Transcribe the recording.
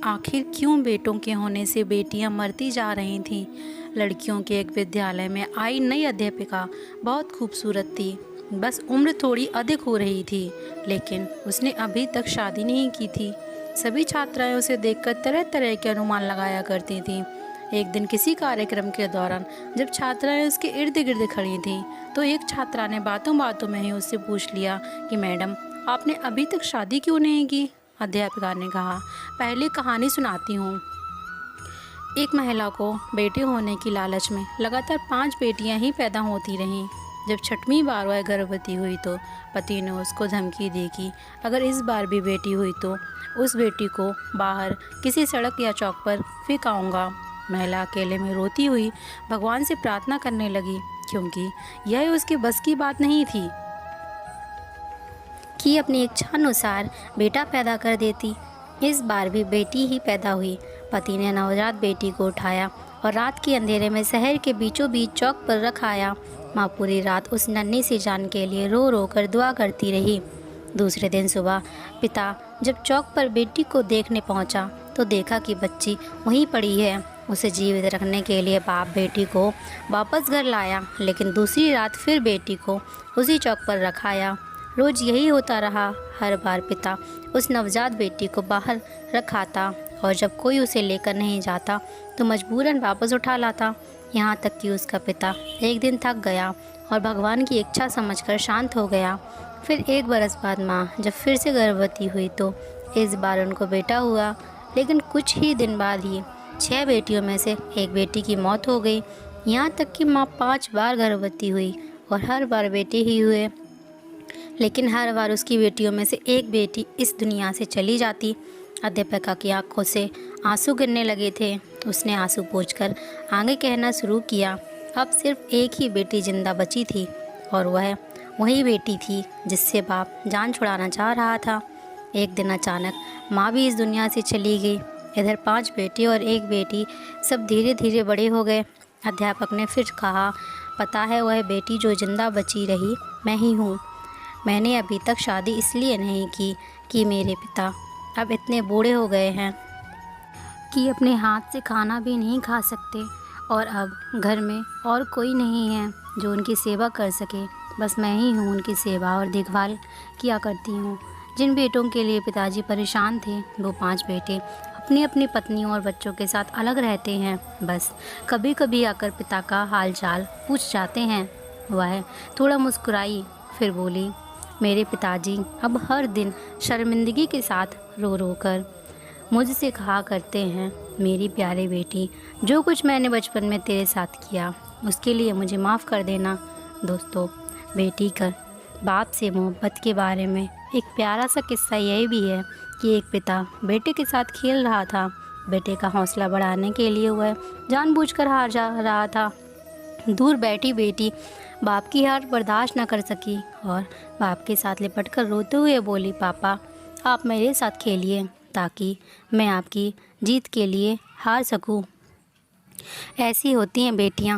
आखिर क्यों बेटों के होने से बेटियां मरती जा रही थीं। लड़कियों के एक विद्यालय में आई नई अध्यापिका बहुत खूबसूरत थी। बस उम्र थोड़ी अधिक हो रही थी, लेकिन उसने अभी तक शादी नहीं की थी। सभी छात्राएं उसे देखकर तरह तरह के अनुमान लगाया करती थीं। एक दिन किसी कार्यक्रम के दौरान जब छात्राएं उसके इर्द गिर्द खड़ी थीं, तो एक छात्रा ने बातों बातों में ही उससे पूछ लिया कि मैडम, आपने अभी तक शादी क्यों नहीं की। अध्यापिका ने कहा, पहले कहानी सुनाती हूँ। एक महिला को बेटे होने की लालच में लगातार 5 बेटियां ही पैदा होती रहीं। जब 6वीं बार वह गर्भवती हुई तो पति ने उसको धमकी दी कि अगर इस बार भी बेटी हुई तो उस बेटी को बाहर किसी सड़क या चौक पर फेंकाऊंगा। महिला अकेले में रोती हुई भगवान से प्रार्थना करने लगी, क्योंकि यह उसके बस की बात नहीं थी कि अपनी इच्छा अनुसार बेटा पैदा कर देती। इस बार भी बेटी ही पैदा हुई। पति ने नवजात बेटी को उठाया और रात के अंधेरे में शहर के बीचों बीच चौक पर रखाया। माँ पूरी रात उस नन्ही सी जान के लिए रो रो कर दुआ करती रही। दूसरे दिन सुबह पिता जब चौक पर बेटी को देखने पहुंचा तो देखा कि बच्ची वहीं पड़ी है। उसे जीवित रखने के लिए बाप बेटी को वापस घर लाया, लेकिन दूसरी रात फिर बेटी को उसी चौक पर रखाया। रोज़ यही होता रहा। हर बार पिता उस नवजात बेटी को बाहर रखाता और जब कोई उसे लेकर नहीं जाता तो मजबूरन वापस उठा लाता। यहाँ तक कि उसका पिता एक दिन थक गया और भगवान की इच्छा समझकर शांत हो गया। फिर 1 बरस बाद माँ जब फिर से गर्भवती हुई तो इस बार उनको बेटा हुआ, लेकिन कुछ ही दिन बाद ही 6 बेटियों में से एक बेटी की मौत हो गई। यहाँ तक कि माँ 5 बार गर्भवती हुई और हर बार बेटे ही हुए, लेकिन हर बार उसकी बेटियों में से एक बेटी इस दुनिया से चली जाती। अध्यापिका की आंखों से आंसू गिरने लगे थे। उसने आंसू पोंछकर आगे कहना शुरू किया, अब सिर्फ एक ही बेटी जिंदा बची थी और वह वही बेटी थी जिससे बाप जान छुड़ाना चाह रहा था। एक दिन अचानक माँ भी इस दुनिया से चली गई। इधर 5 बेटे और एक बेटी सब धीरे धीरे बड़े हो गए। अध्यापक ने फिर कहा, पता है वह बेटी जो जिंदा बची रही मैं ही हूँ। मैंने अभी तक शादी इसलिए नहीं की कि मेरे पिता अब इतने बूढ़े हो गए हैं कि अपने हाथ से खाना भी नहीं खा सकते और अब घर में और कोई नहीं है जो उनकी सेवा कर सके। बस मैं ही हूँ उनकी सेवा और देखभाल किया करती हूँ। जिन बेटों के लिए पिताजी परेशान थे वो 5 बेटे अपनी अपनी पत्नियों और बच्चों के साथ अलग रहते हैं। बस कभी कभी आकर पिता का हाल चाल पूछ जाते हैं। वह थोड़ा मुस्कुराई, फिर बोली, मेरे पिताजी अब हर दिन शर्मिंदगी के साथ रो रो कर मुझसे कहा करते हैं, मेरी प्यारी बेटी, जो कुछ मैंने बचपन में तेरे साथ किया उसके लिए मुझे माफ़ कर देना। दोस्तों, बेटी का बाप से मोहब्बत के बारे में एक प्यारा सा किस्सा यह भी है कि एक पिता बेटे के साथ खेल रहा था। बेटे का हौसला बढ़ाने के लिए वह जानबूझकर हार जा रहा था। दूर बैठी बेटी बाप की हार बर्दाश्त न कर सकी और बाप के साथ लिपटकर रोते हुए बोली, पापा आप मेरे साथ खेलिए ताकि मैं आपकी जीत के लिए हार सकूं। ऐसी होती हैं बेटियां।